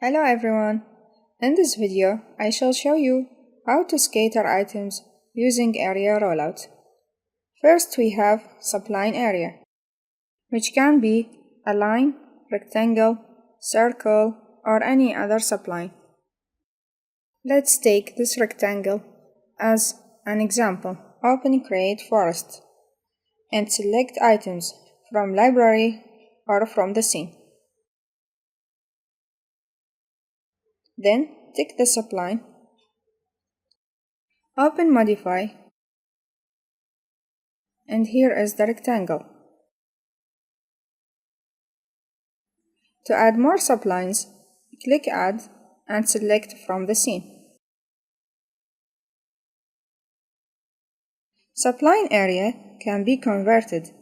Hello everyone! In this video, I shall show you how to scatter items using area rollout. First we have spline area, which can be a line, rectangle, circle, or any other spline. Let's take this rectangle as an example. Open Create Forest and select items from library or from the scene. Then tick the spline, open Modify, and here is the rectangle. To add more splines, click Add and select from the scene. Spline area can be converted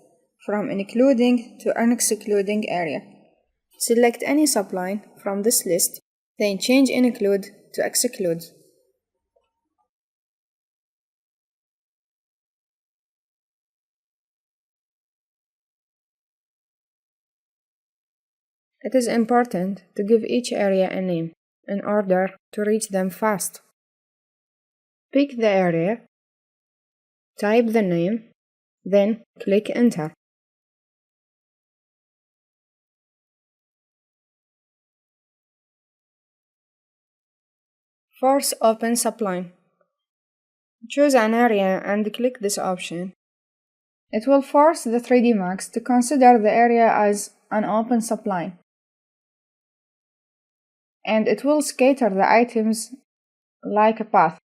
from including to excluding area. Select any spline from this list, then change include to exclude. It is important to give each area a name in order to reach them fast. Pick the area, type the name, then click Enter. Force Open Spline. Choose an area and click this option. It will force the 3D Max to consider the area as an open spline, and it will scatter the items like a path.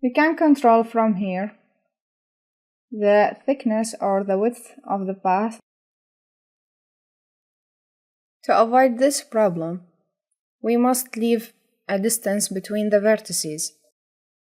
We can control from here the thickness or the width of the path. To avoid this problem, we must leave a distance between the vertices.